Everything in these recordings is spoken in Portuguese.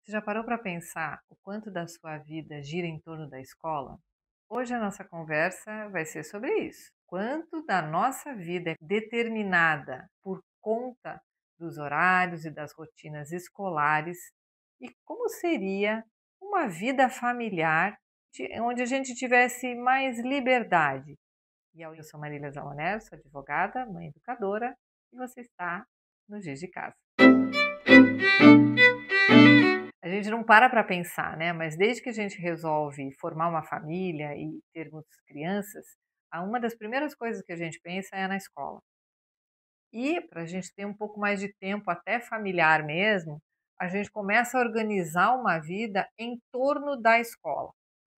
Você já parou para pensar o quanto da sua vida gira em torno da escola? Hoje a nossa conversa vai ser sobre isso. Quanto da nossa vida é determinada por conta dos horários e das rotinas escolares e como seria uma vida familiar onde a gente tivesse mais liberdade. Eu sou Marília Zaloné, sou advogada, mãe educadora e você está no Giz de Casa. A gente não para pensar, né, mas desde que a gente resolve formar uma família e termos crianças, uma das primeiras coisas que a gente pensa é na escola. E para a gente ter um pouco mais de tempo, até familiar mesmo, a gente começa a organizar uma vida em torno da escola.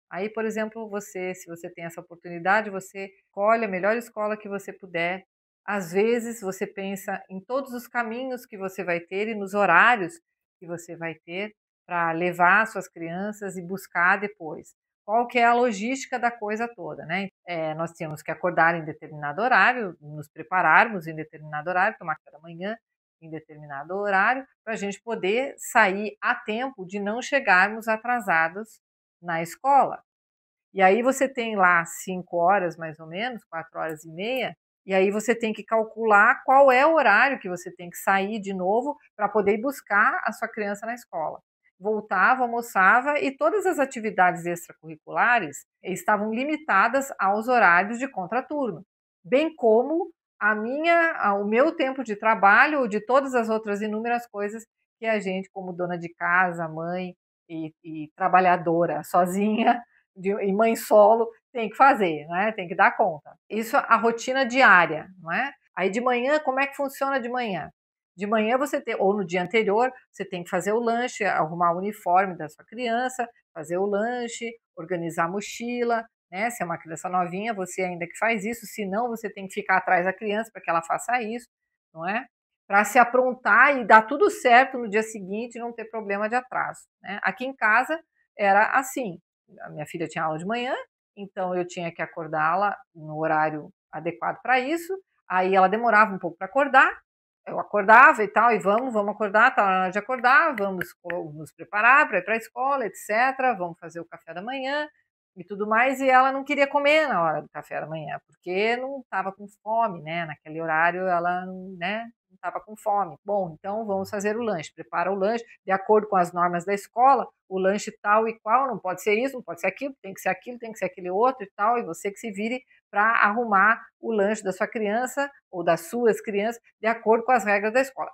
Aí, por exemplo, se você tem essa oportunidade, você escolhe a melhor escola que você puder. Às vezes, você pensa em todos os caminhos que você vai ter e nos horários que você vai ter para levar suas crianças e buscar depois. Qual que é a logística da coisa toda, né? Nós temos que acordar em determinado horário, nos prepararmos em determinado horário, tomar café da manhã em determinado horário, para a gente poder sair a tempo de não chegarmos atrasados na escola. E aí você tem lá 5 horas mais ou menos, 4 horas e meia, e aí você tem que calcular qual é o horário que você tem que sair de novo para poder ir buscar a sua criança na escola. Voltava, almoçava e todas as atividades extracurriculares estavam limitadas aos horários de contraturno, bem como o meu tempo de trabalho ou de todas as outras inúmeras coisas que a gente, como dona de casa, mãe e trabalhadora sozinha, e mãe solo, tem que fazer, né? Tem que dar conta. Isso é a rotina diária, não é? Aí de manhã, como é que funciona de manhã? De manhã você tem, ou no dia anterior, você tem que fazer o lanche, arrumar o uniforme da sua criança, fazer o lanche, organizar a mochila, né? Se é uma criança novinha, você ainda que faz isso, se não, você tem que ficar atrás da criança para que ela faça isso, não é? Para se aprontar e dar tudo certo no dia seguinte e não ter problema de atraso, né? Aqui em casa era assim, a minha filha tinha aula de manhã, então eu tinha que acordá-la no horário adequado para isso. Aí ela demorava um pouco para acordar, eu acordava e tal, e vamos acordar, tá na hora de acordar, vamos nos preparar para ir para a escola, etc. Vamos fazer o café da manhã e tudo mais. E ela não queria comer na hora do café da manhã, porque não estava com fome, né? Naquele horário ela, né, não estava com fome. Bom, então vamos fazer o lanche. Prepara o lanche de acordo com as normas da escola, o lanche tal e qual, não pode ser isso, não pode ser aquilo, tem que ser aquilo, tem que ser aquele outro e tal, e você que se vire para arrumar o lanche da sua criança ou das suas crianças de acordo com as regras da escola.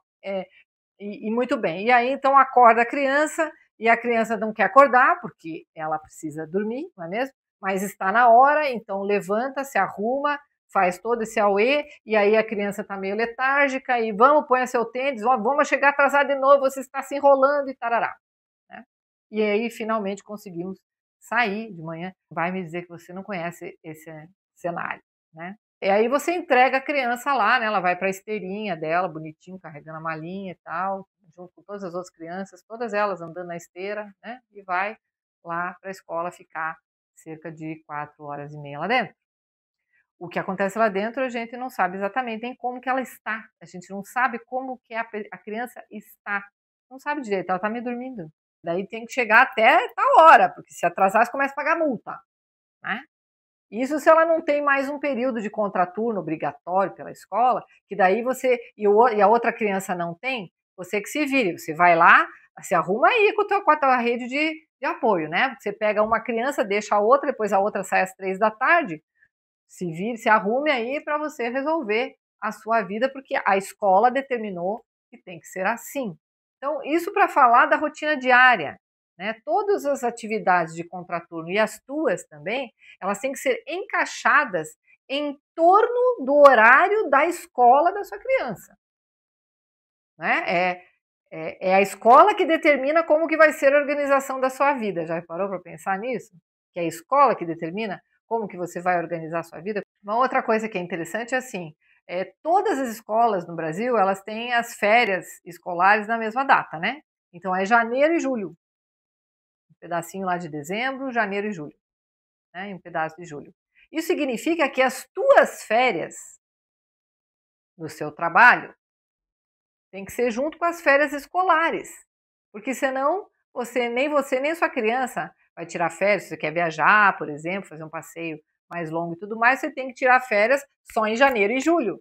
E muito bem. E aí, então, acorda a criança e a criança não quer acordar porque ela precisa dormir, não é mesmo? Mas está na hora, então levanta, se arruma, faz todo esse auê, e aí a criança está meio letárgica, e vamos, põe seu tênis, vamos chegar atrasado de novo, você está se enrolando e tarará. Né? E aí, finalmente, conseguimos sair de manhã. Vai me dizer que você não conhece esse cenário, né? E aí você entrega a criança lá, né? Ela vai para a esteirinha dela, bonitinho, carregando a malinha e tal, junto com todas as outras crianças, todas elas andando na esteira, né? E vai lá para a escola ficar cerca de 4 horas e meia lá dentro. O que acontece lá dentro a gente não sabe exatamente em como que ela está. A gente não sabe como que a criança está. Não sabe direito, ela está meio dormindo. Daí tem que chegar até tal hora, porque se atrasar você começa a pagar multa, né? Isso se ela não tem mais um período de contraturno obrigatório pela escola, que daí você e a outra criança não tem, você que se vire, você vai lá, se arruma aí com a tua rede de apoio, né? Você pega uma criança, deixa a outra, depois a outra sai às 3 da tarde, se vire, se arrume aí para você resolver a sua vida, porque a escola determinou que tem que ser assim. Então, isso para falar da rotina diária, né? Todas as atividades de contraturno e as tuas também, elas têm que ser encaixadas em torno do horário da escola da sua criança, né? É a escola que determina como que vai ser a organização da sua vida. Já parou para pensar nisso? Que é a escola que determina como que você vai organizar a sua vida? Uma outra coisa que é interessante é assim, todas as escolas no Brasil, elas têm as férias escolares na mesma data, né? Então é janeiro e julho. Um pedacinho lá de dezembro, janeiro e julho, né? E um pedaço de julho. Isso significa que as tuas férias do seu trabalho tem que ser junto com as férias escolares, porque senão você nem sua criança vai tirar férias. Se você quer viajar, por exemplo, fazer um passeio mais longo e tudo mais, você tem que tirar férias só em janeiro e julho.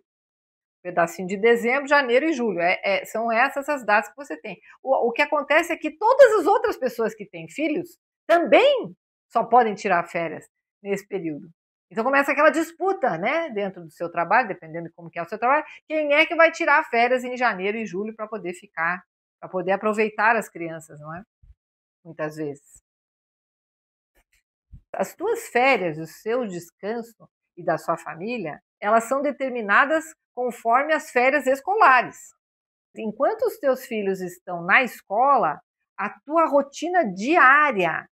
Pedacinho de dezembro, janeiro e julho. São essas as datas que você tem. O que acontece é que todas as outras pessoas que têm filhos também só podem tirar férias nesse período. Então começa aquela disputa, né, dentro do seu trabalho, dependendo de como que é o seu trabalho, quem é que vai tirar férias em janeiro e julho para poder ficar, para poder aproveitar as crianças, não é? Muitas vezes. As tuas férias, o seu descanso e da sua família, elas são determinadas conforme as férias escolares. Enquanto os teus filhos estão na escola, a tua rotina diária,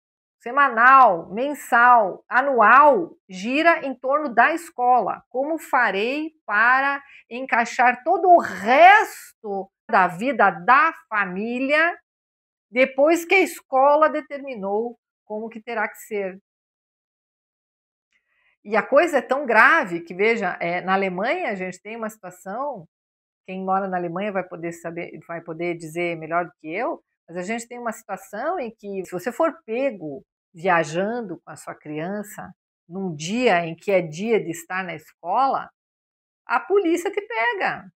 semanal, mensal, anual, gira em torno da escola. Como farei para encaixar todo o resto da vida da família depois que a escola determinou como que terá que ser? E a coisa é tão grave que, veja, na Alemanha a gente tem uma situação, quem mora na Alemanha vai poder saber, vai poder dizer melhor do que eu, mas a gente tem uma situação em que, se você for pego viajando com a sua criança num dia em que é dia de estar na escola, a polícia te pega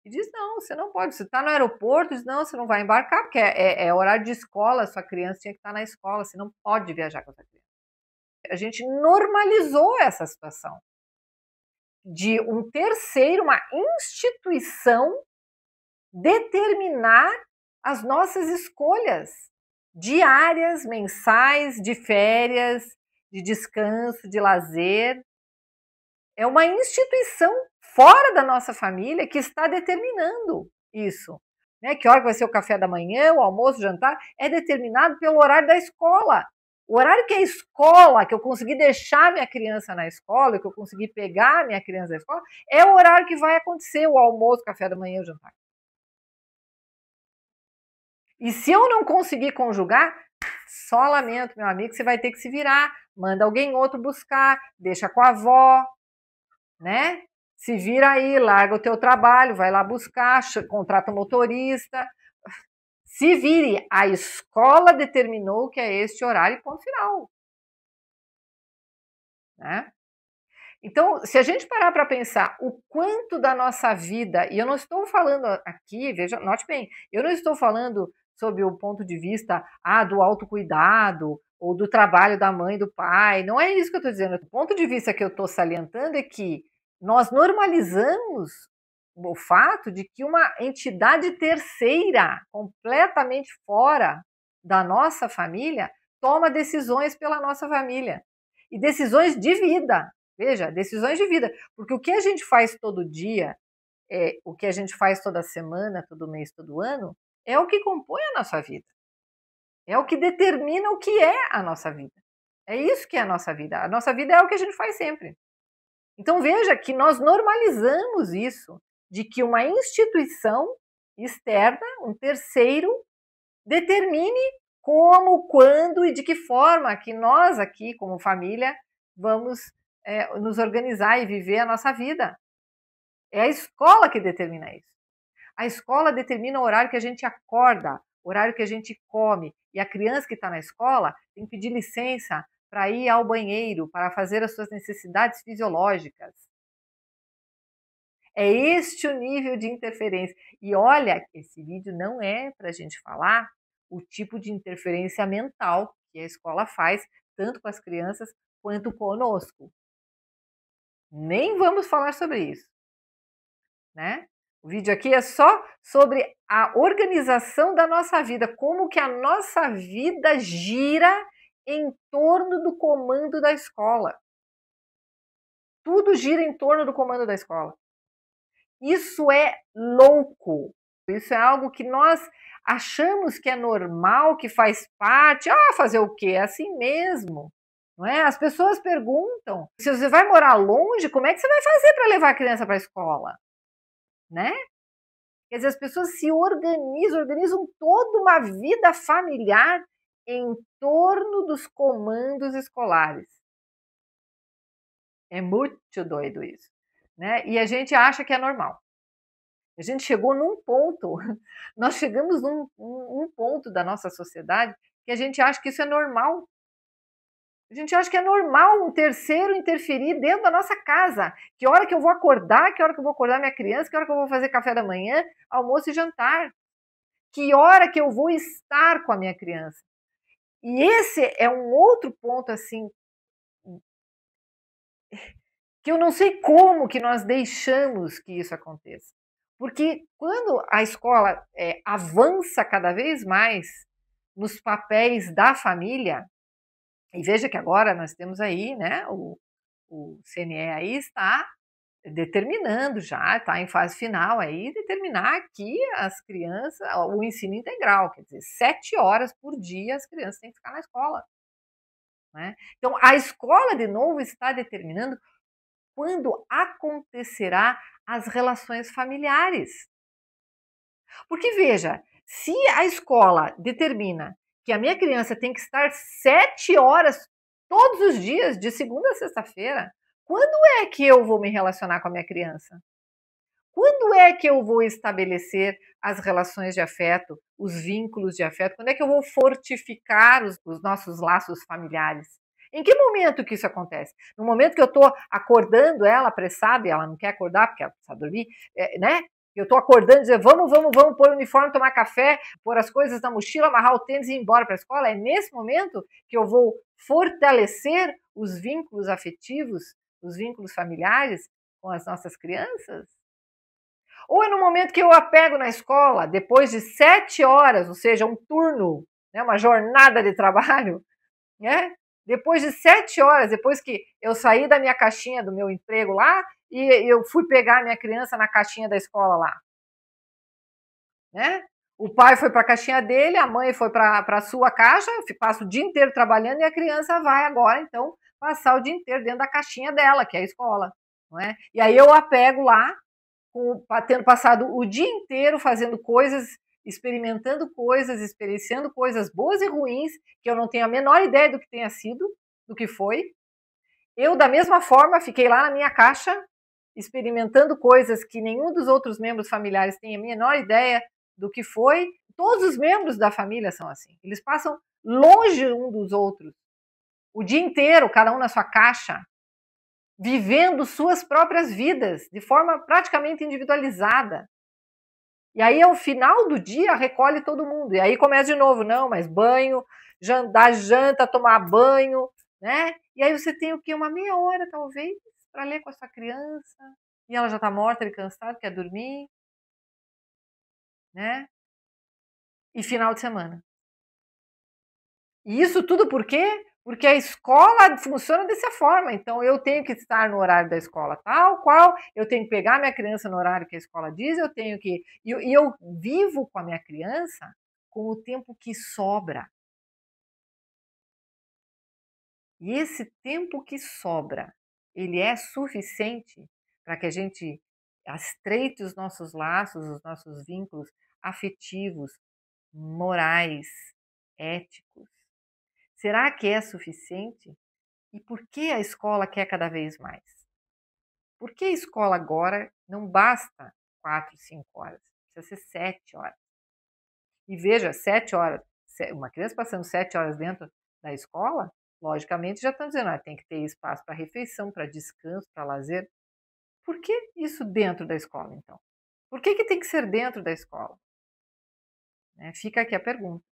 e diz: não, você não pode. Você está no aeroporto, diz: não, você não vai embarcar, porque é horário de escola, a sua criança tinha que estar na escola, você não pode viajar com a sua criança. A gente normalizou essa situação de um terceiro, uma instituição, determinar as nossas escolhas diárias, mensais, de férias, de descanso, de lazer. É uma instituição fora da nossa família que está determinando isso. Né? Que hora que vai ser o café da manhã, o almoço, o jantar, é determinado pelo horário da escola. O horário que a escola, que eu consegui deixar minha criança na escola, que eu consegui pegar minha criança na escola, é o horário que vai acontecer o almoço, o café da manhã, o jantar. E se eu não conseguir conjugar, só lamento, meu amigo, você vai ter que se virar. Manda alguém outro buscar, deixa com a avó, né? Se vira aí, larga o teu trabalho, vai lá buscar, contrata um motorista. Se vire, a escola determinou que é este horário e ponto final. Né? Então, se a gente parar para pensar o quanto da nossa vida, e eu não estou falando aqui, veja, note bem, eu não estou falando sob o ponto de vista do autocuidado ou do trabalho da mãe e do pai, não é isso que eu estou dizendo. O ponto de vista que eu estou salientando é que nós normalizamos o fato de que uma entidade terceira, completamente fora da nossa família, toma decisões pela nossa família. E decisões de vida. Veja, decisões de vida. Porque o que a gente faz todo dia, o que a gente faz toda semana, todo mês, todo ano, é o que compõe a nossa vida. É o que determina o que é a nossa vida. É isso que é a nossa vida. A nossa vida é o que a gente faz sempre. Então veja que nós normalizamos isso, de que uma instituição externa, um terceiro, determine como, quando e de que forma que nós aqui, como família, vamos nos organizar e viver a nossa vida. É a escola que determina isso. A escola determina o horário que a gente acorda, o horário que a gente come. E a criança que está na escola tem que pedir licença para ir ao banheiro, para fazer as suas necessidades fisiológicas. É este o nível de interferência. E olha, esse vídeo não é para a gente falar o tipo de interferência mental que a escola faz, tanto com as crianças quanto conosco. Nem vamos falar sobre isso, né? O vídeo aqui é só sobre a organização da nossa vida, como que a nossa vida gira em torno do comando da escola. Tudo gira em torno do comando da escola. Isso é louco. Isso é algo que nós achamos que é normal, que faz parte. Fazer o quê? É assim mesmo. Não é? As pessoas perguntam: se você vai morar longe, como é que você vai fazer para levar a criança para a escola? Né? Quer dizer, as pessoas se organizam toda uma vida familiar em torno dos comandos escolares. É muito doido isso. Né? E a gente acha que é normal. A gente chegou num ponto, nós chegamos num ponto da nossa sociedade que a gente acha que isso é normal. A gente acha que é normal um terceiro interferir dentro da nossa casa. Que hora que eu vou acordar, que hora que eu vou acordar minha criança, que hora que eu vou fazer café da manhã, almoço e jantar. Que hora que eu vou estar com a minha criança. E esse é um outro ponto, assim, que eu não sei como que nós deixamos que isso aconteça. Porque quando a escola avança cada vez mais nos papéis da família, e veja que agora nós temos aí, né, o CNE aí está determinando já, está em fase final aí, determinar que as crianças, o ensino integral, quer dizer, 7 horas por dia as crianças têm que ficar na escola. Né? Então, a escola, de novo, está determinando quando acontecerá as relações familiares. Porque, veja, se a escola determina que a minha criança tem que estar 7 horas todos os dias, de segunda a sexta-feira, quando é que eu vou me relacionar com a minha criança? Quando é que eu vou estabelecer as relações de afeto, os vínculos de afeto? Quando é que eu vou fortificar os nossos laços familiares? Em que momento que isso acontece? No momento que eu estou acordando ela apressada e ela não quer acordar porque ela precisa dormir, né? Eu estou acordando e dizer, vamos pôr o uniforme, tomar café, pôr as coisas na mochila, amarrar o tênis e ir embora para a escola. É nesse momento que eu vou fortalecer os vínculos afetivos, os vínculos familiares com as nossas crianças? Ou é no momento que eu a pego na escola, depois de 7 horas, ou seja, um turno, né, uma jornada de trabalho, né? Depois de 7 horas, depois que eu saí da minha caixinha do meu emprego lá, e eu fui pegar a minha criança na caixinha da escola lá, né? O pai foi para a caixinha dele, a mãe foi para a sua caixa, eu passo o dia inteiro trabalhando e a criança vai agora, então, passar o dia inteiro dentro da caixinha dela, que é a escola. Não é? E aí eu a pego lá, tendo passado o dia inteiro fazendo coisas, experimentando coisas, experienciando coisas boas e ruins, que eu não tenho a menor ideia do que tenha sido, do que foi. Eu, da mesma forma, fiquei lá na minha caixa, experimentando coisas que nenhum dos outros membros familiares tem a menor ideia do que foi. Todos os membros da família são assim. Eles passam longe um dos outros, o dia inteiro, cada um na sua caixa, vivendo suas próprias vidas de forma praticamente individualizada. E aí, ao final do dia, recolhe todo mundo. E aí começa de novo, não, mas banho, dar janta, tomar banho, né? E aí você tem o quê? Uma meia hora, talvez, para ler com a sua criança. E ela já está morta, ele cansado, quer dormir, né? E final de semana. E isso tudo por quê? Porque a escola funciona dessa forma. Então, eu tenho que estar no horário da escola tal qual, eu tenho que pegar minha criança no horário que a escola diz, eu tenho que. E eu vivo com a minha criança com o tempo que sobra. E esse tempo que sobra, ele é suficiente para que a gente estreite os nossos laços, os nossos vínculos afetivos, morais, éticos. Será que é suficiente? E por que a escola quer cada vez mais? Por que a escola agora não basta 4, 5 horas? Precisa ser 7 horas. E veja, 7 horas, uma criança passando 7 horas dentro da escola, logicamente já estão dizendo, tem que ter espaço para refeição, para descanso, para lazer. Por que isso dentro da escola, então? Por que tem que ser dentro da escola? Fica aqui a pergunta.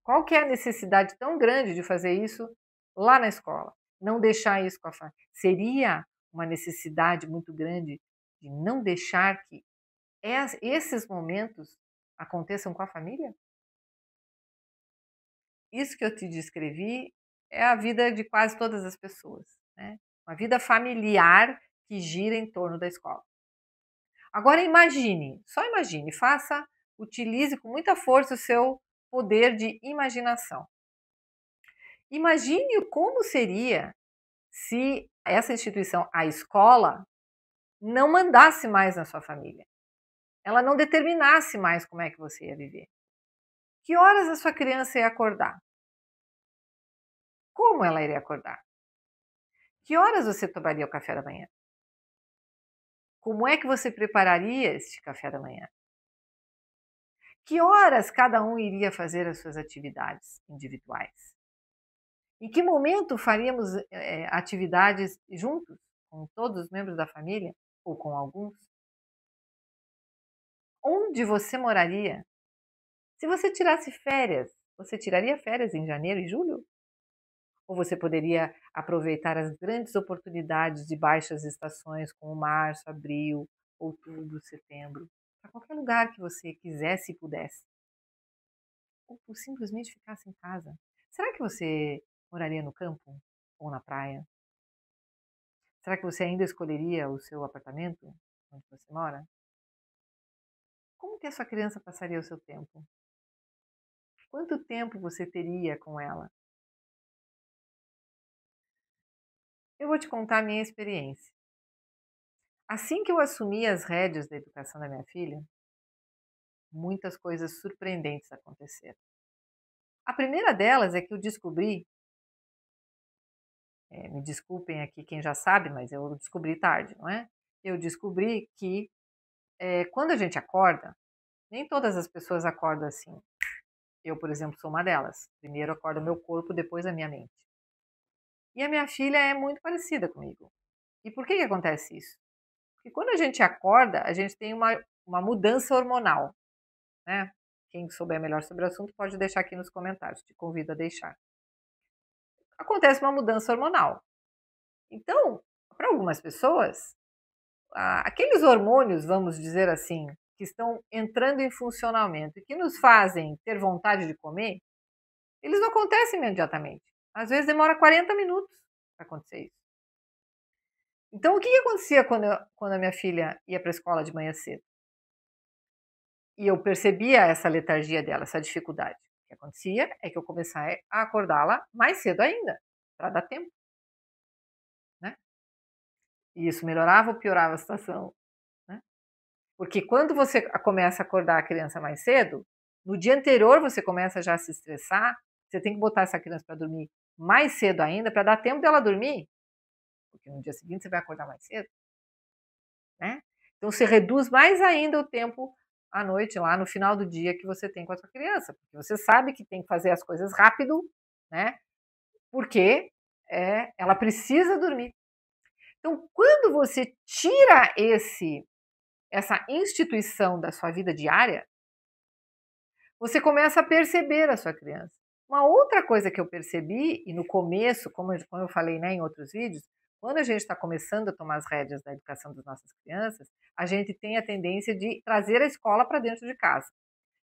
Qual que é a necessidade tão grande de fazer isso lá na escola? Não deixar isso com a família. Seria uma necessidade muito grande de não deixar que esses momentos aconteçam com a família? Isso que eu te descrevi é a vida de quase todas as pessoas, né? Uma vida familiar que gira em torno da escola. Agora imagine, só imagine, utilize com muita força o seu poder de imaginação. Imagine como seria se essa instituição, a escola, não mandasse mais na sua família. Ela não determinasse mais como é que você ia viver. Que horas a sua criança ia acordar? Como ela iria acordar? Que horas você tomaria o café da manhã? Como é que você prepararia este café da manhã? Que horas cada um iria fazer as suas atividades individuais? Em que momento faríamos atividades juntos, com todos os membros da família ou com alguns? Onde você moraria? Se você tirasse férias, você tiraria férias em janeiro e julho? Ou você poderia aproveitar as grandes oportunidades de baixas estações, como março, abril, outubro, setembro, para qualquer lugar que você quisesse e pudesse? Ou simplesmente ficasse em casa? Será que você moraria no campo ou na praia? Será que você ainda escolheria o seu apartamento onde você mora? Como que a sua criança passaria o seu tempo? Quanto tempo você teria com ela? Eu vou te contar a minha experiência. Assim que eu assumi as rédeas da educação da minha filha, muitas coisas surpreendentes aconteceram. A primeira delas é que eu descobri, me desculpem aqui quem já sabe, mas eu descobri tarde, não é? Eu descobri que quando a gente acorda, nem todas as pessoas acordam assim. Eu, por exemplo, sou uma delas. Primeiro acorda o meu corpo, depois a minha mente. E a minha filha é muito parecida comigo. E por que acontece isso? Porque quando a gente acorda, a gente tem uma mudança hormonal, né? Quem souber melhor sobre o assunto pode deixar aqui nos comentários, te convido a deixar. Acontece uma mudança hormonal. Então, para algumas pessoas, aqueles hormônios, vamos dizer assim, que estão entrando em funcionamento e que nos fazem ter vontade de comer, eles não acontecem imediatamente. Às vezes demora 40 minutos para acontecer isso. Então, o que acontecia quando a minha filha ia para a escola de manhã cedo? E eu percebia essa letargia dela, essa dificuldade. O que acontecia é que eu comecei a acordá-la mais cedo ainda, para dar tempo, né? E isso melhorava ou piorava a situação, né? Porque quando você começa a acordar a criança mais cedo, no dia anterior você começa já a se estressar, você tem que botar essa criança para dormir mais cedo ainda, para dar tempo dela dormir, porque no dia seguinte você vai acordar mais cedo, né? Então você reduz mais ainda o tempo à noite, lá no final do dia que você tem com a sua criança, porque você sabe que tem que fazer as coisas rápido, né? Porque ela precisa dormir. Então, quando você tira essa instituição da sua vida diária, você começa a perceber a sua criança. Uma outra coisa que eu percebi, e no começo, como eu falei, né, em outros vídeos, quando a gente está começando a tomar as rédeas da educação das nossas crianças, a gente tem a tendência de trazer a escola para dentro de casa.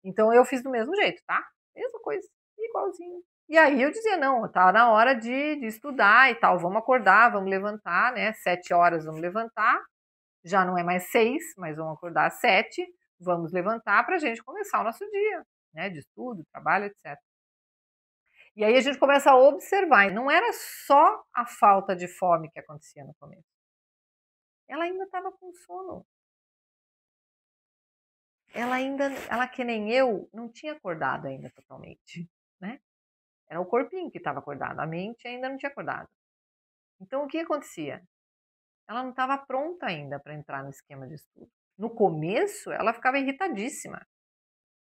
Então eu fiz do mesmo jeito, tá? Mesma coisa, igualzinho. E aí eu dizia, não, tá na hora de estudar e tal, vamos acordar, vamos levantar, né? 7 horas vamos levantar, já não é mais 6, mas vamos acordar às 7, vamos levantar para a gente começar o nosso dia, né? De estudo, trabalho, etc. E aí a gente começa a observar, e não era só a falta de fome que acontecia no começo. Ela ainda estava com sono. Ela que nem eu, não tinha acordado ainda totalmente, né? Era o corpinho que estava acordado, a mente ainda não tinha acordado. Então o que acontecia? Ela não estava pronta ainda para entrar no esquema de estudo. No começo, ela ficava irritadíssima,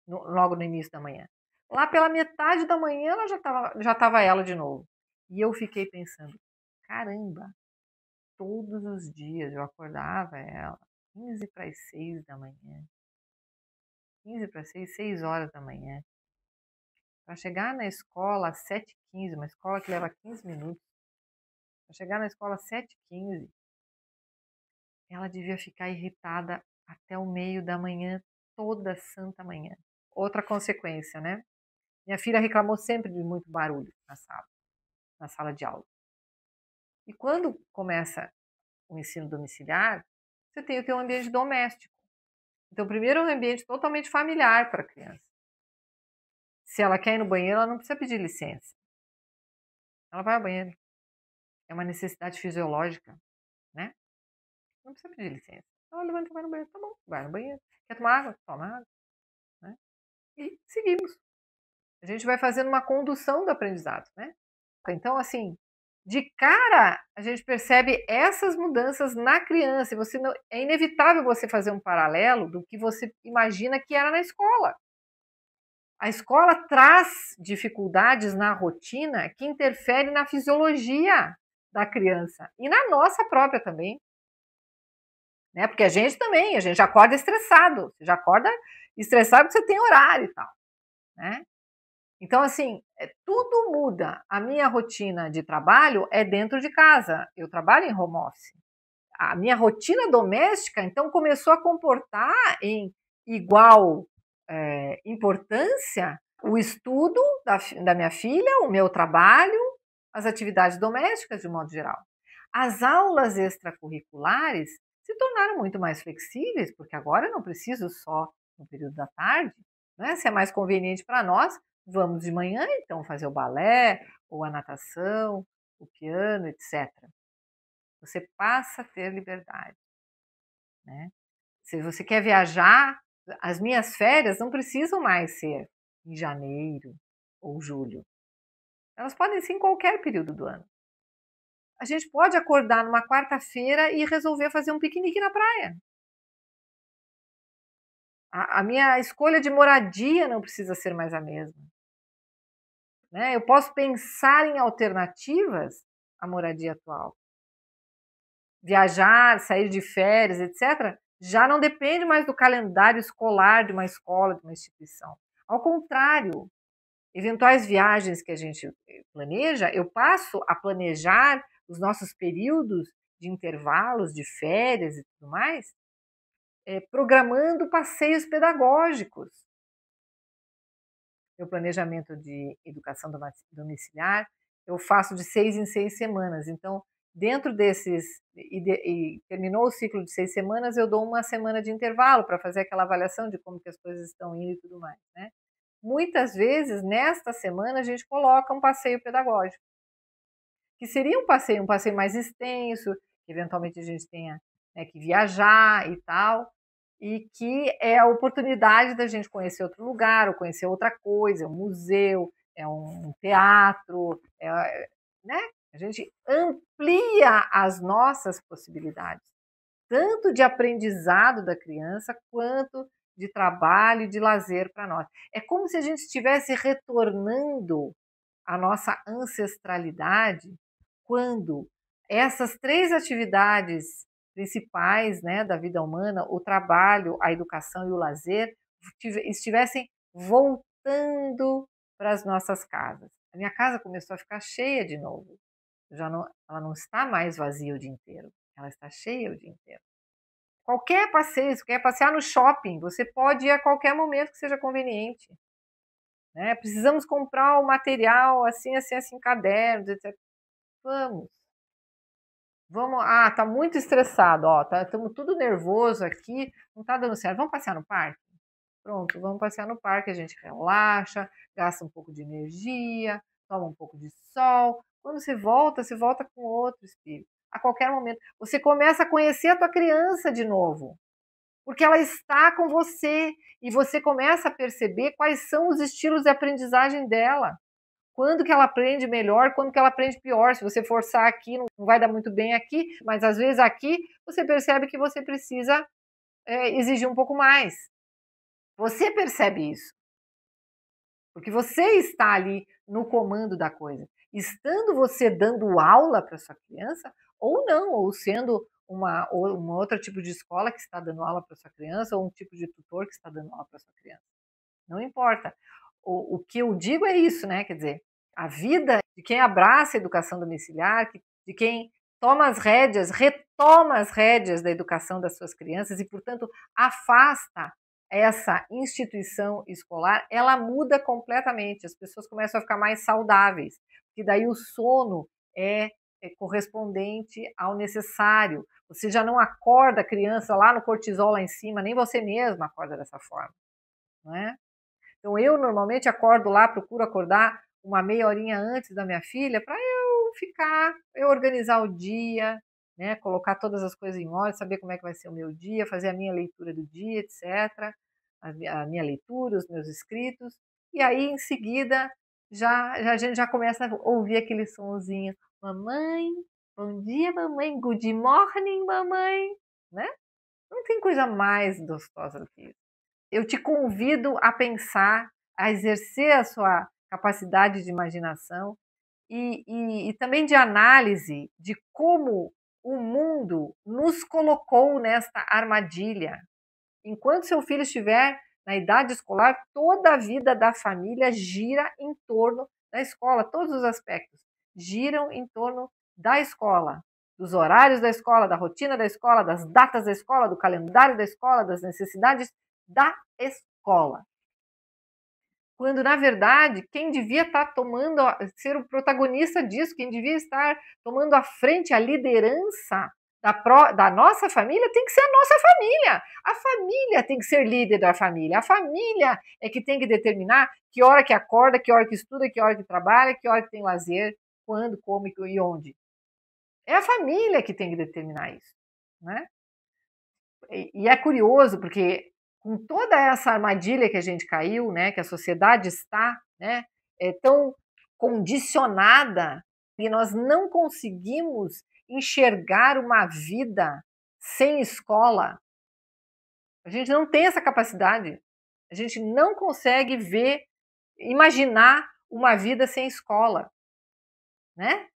logo no início da manhã. Lá pela metade da manhã, ela já estava ela de novo. E eu fiquei pensando, caramba, todos os dias eu acordava ela 15 para as 6 da manhã. 15 para as 6, 6 horas da manhã. Para chegar na escola às 7h15, uma escola que leva 15 minutos. Para chegar na escola às 7h15, ela devia ficar irritada até o meio da manhã, toda santa manhã. Outra consequência, né? Minha filha reclamou sempre de muito barulho na sala de aula. E quando começa o ensino domiciliar, você tem que ter um ambiente doméstico. Então, primeiro, é um ambiente totalmente familiar para a criança. Se ela quer ir no banheiro, ela não precisa pedir licença. Ela vai ao banheiro. É uma necessidade fisiológica, né? Não precisa pedir licença. Ela levanta e vai no banheiro. Tá bom, vai no banheiro. Quer tomar água? Toma água. Né? E seguimos. A gente vai fazendo uma condução do aprendizado, né? Então, assim, de cara a gente percebe essas mudanças na criança. E você não, é inevitável você fazer um paralelo do que você imagina que era na escola. A escola traz dificuldades na rotina que interferem na fisiologia da criança e na nossa própria também, né? Porque a gente também, a gente já acorda estressado, você já acorda estressado porque você tem horário e tal, né? Então, assim, tudo muda. A minha rotina de trabalho é dentro de casa. Eu trabalho em home office. A minha rotina doméstica, então, começou a comportar em igual importância o estudo da minha filha, o meu trabalho, as atividades domésticas de modo geral. As aulas extracurriculares se tornaram muito mais flexíveis, porque agora eu não preciso só no período da tarde, né? Se é mais conveniente para nós, vamos de manhã então fazer o balé, ou a natação, o piano, etc. Você passa a ter liberdade, né? Se você quer viajar, as minhas férias não precisam mais ser em janeiro ou julho. Elas podem ser em qualquer período do ano. A gente pode acordar numa quarta-feira e resolver fazer um piquenique na praia. A minha escolha de moradia não precisa ser mais a mesma, né? Eu posso pensar em alternativas à moradia atual. Viajar, sair de férias, etc., já não depende mais do calendário escolar de uma escola, de uma instituição. Ao contrário, eventuais viagens que a gente planeja, eu passo a planejar os nossos períodos de intervalos, de férias e tudo mais, programando passeios pedagógicos. Meu planejamento de educação domiciliar, eu faço de 6 em 6 semanas. Então, dentro desses, e terminou o ciclo de 6 semanas, eu dou uma semana de intervalo para fazer aquela avaliação de como que as coisas estão indo e tudo mais, né? Muitas vezes, nesta semana, a gente coloca um passeio pedagógico, que seria um passeio mais extenso, que eventualmente a gente tenha, né, que viajar e tal, e que é a oportunidade da gente conhecer outro lugar, ou conhecer outra coisa, um museu, é um teatro, né? A gente amplia as nossas possibilidades, tanto de aprendizado da criança, quanto de trabalho e de lazer para nós. É como se a gente estivesse retornando à nossa ancestralidade, quando essas três atividades principais, né, da vida humana, o trabalho, a educação e o lazer, estivessem voltando para as nossas casas. A minha casa começou a ficar cheia de novo. Já não, ela não está mais vazia o dia inteiro, ela está cheia o dia inteiro. Qualquer passeio, se quer passear no shopping, você pode ir a qualquer momento que seja conveniente, né? Precisamos comprar o material assim, assim, assim, cadernos, etc. Vamos. Vamos, tá muito estressado, ó, estamos tudo nervoso aqui, não tá dando certo. Vamos passear no parque? Pronto, vamos passear no parque, a gente relaxa, gasta um pouco de energia, toma um pouco de sol. Quando você volta com outro espírito. A qualquer momento. Você começa a conhecer a tua criança de novo, porque ela está com você e você começa a perceber quais são os estilos de aprendizagem dela. Quando que ela aprende melhor, quando que ela aprende pior. Se você forçar aqui, não vai dar muito bem aqui, mas às vezes aqui você percebe que você precisa exigir um pouco mais. Você percebe isso, porque você está ali no comando da coisa. Estando você dando aula para sua criança, ou não, ou sendo um outro tipo de escola que está dando aula para sua criança, ou um tipo de tutor que está dando aula para sua criança. Não importa. O que eu digo é isso, né? Quer dizer, a vida de quem abraça a educação domiciliar, de quem toma as rédeas, retoma as rédeas da educação das suas crianças e, portanto, afasta essa instituição escolar, ela muda completamente. As pessoas começam a ficar mais saudáveis, e daí o sono é correspondente ao necessário. Você já não acorda a criança lá no cortisol lá em cima, nem você mesma acorda dessa forma, não é? Então eu normalmente acordo lá, procuro acordar uma meia horinha antes da minha filha para eu organizar o dia, né, colocar todas as coisas em ordem, saber como é que vai ser o meu dia, fazer a minha leitura do dia, etc. A minha leitura, os meus escritos, e aí em seguida já a gente já começa a ouvir aquele sonzinho, mamãe, bom dia, mamãe, good morning, mamãe, né? Não tem coisa mais gostosa do que isso. Eu te convido a pensar, a exercer a sua capacidade de imaginação e também de análise de como o mundo nos colocou nesta armadilha. Enquanto seu filho estiver na idade escolar, toda a vida da família gira em torno da escola, todos os aspectos giram em torno da escola, dos horários da escola, da rotina da escola, das datas da escola, do calendário da escola, das necessidades da escola. Quando, na verdade, quem devia estar ser o protagonista disso, quem devia estar tomando a frente, a liderança da nossa família, tem que ser a nossa família. A família tem que ser líder da família. A família é que tem que determinar que hora que acorda, que hora que estuda, que hora que trabalha, que hora que tem lazer, quando, como e onde. É a família que tem que determinar isso, né? E é curioso porque com toda essa armadilha que a gente caiu, né, que a sociedade está, né, tão condicionada e nós não conseguimos enxergar uma vida sem escola. A gente não tem essa capacidade. A gente não consegue imaginar uma vida sem escola, né?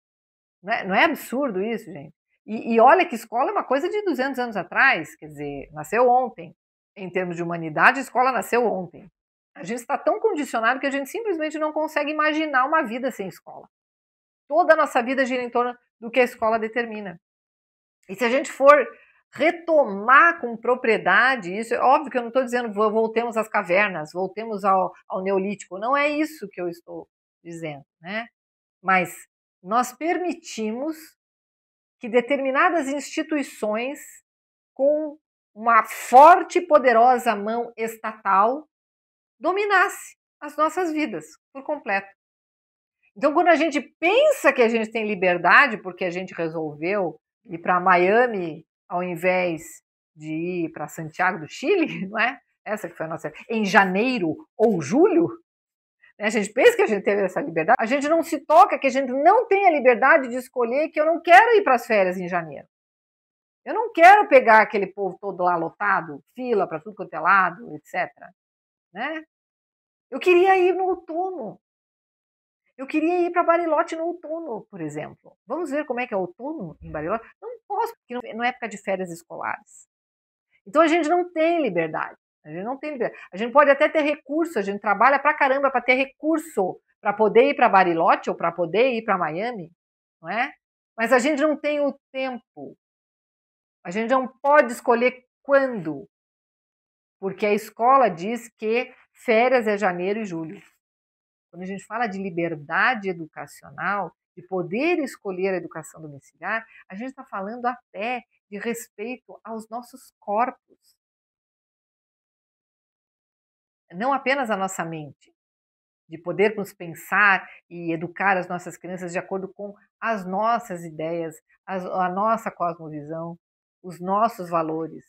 Não é absurdo isso, gente? E olha que escola é uma coisa de 200 anos atrás, quer dizer, nasceu ontem. Em termos de humanidade, a escola nasceu ontem. A gente está tão condicionado que a gente simplesmente não consegue imaginar uma vida sem escola. Toda a nossa vida gira em torno do que a escola determina. E se a gente for retomar com propriedade isso, é óbvio que eu não estou dizendo voltemos às cavernas, voltemos ao Neolítico, não é isso que eu estou dizendo, né? Mas nós permitimos que determinadas instituições, com uma forte e poderosa mão estatal, dominasse as nossas vidas por completo. Então, quando a gente pensa que a gente tem liberdade porque a gente resolveu ir para Miami ao invés de ir para Santiago do Chile, não é? Essa que foi a nossa. Em janeiro ou julho, né? A gente pensa que a gente teve essa liberdade, a gente não se toca que a gente não tem a liberdade de escolher que eu não quero ir para as férias em janeiro. Eu não quero pegar aquele povo todo lá lotado, fila para tudo quanto é lado, etc. Né? Eu queria ir no outono. Eu queria ir para Bariloche no outono, por exemplo. Vamos ver como é que é o outono em Bariloche? Não posso, porque não é época de férias escolares. Então a gente não tem liberdade. A gente não tem liberdade. A gente pode até ter recurso, a gente trabalha pra caramba para ter recurso para poder ir para Bariloche ou para poder ir para Miami, não é? Mas a gente não tem o tempo. A gente não pode escolher quando, porque a escola diz que férias é janeiro e julho. Quando a gente fala de liberdade educacional, de poder escolher a educação domiciliar, a gente está falando até de respeito aos nossos corpos. Não apenas a nossa mente, de podermos pensar e educar as nossas crianças de acordo com as nossas ideias, a nossa cosmovisão, os nossos valores,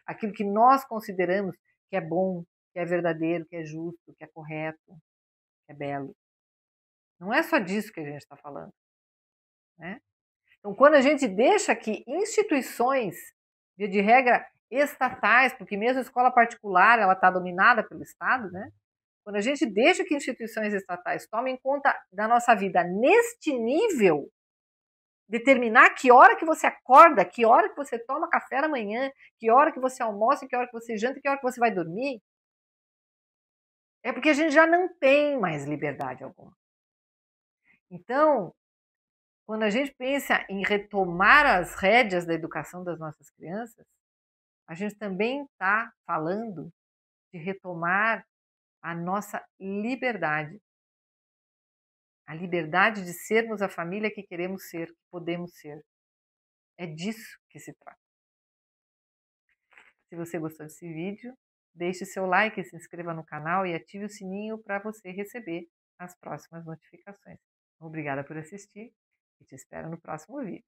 aquilo que nós consideramos que é bom, que é verdadeiro, que é justo, que é correto, que é belo. Não é só disso que a gente está falando, né? Então, quando a gente deixa que instituições, de regra estatais, porque mesmo a escola particular ela está dominada pelo Estado, né? Quando a gente deixa que instituições estatais tomem conta da nossa vida neste nível, determinar que hora que você acorda, que hora que você toma café da manhã, que hora que você almoça, que hora que você janta, que hora que você vai dormir, é porque a gente já não tem mais liberdade alguma. Então, quando a gente pensa em retomar as rédeas da educação das nossas crianças, a gente também está falando de retomar a nossa liberdade. A liberdade de sermos a família que queremos ser, que podemos ser. É disso que se trata. Se você gostou desse vídeo, deixe seu like, se inscreva no canal e ative o sininho para você receber as próximas notificações. Obrigada por assistir e te espero no próximo vídeo.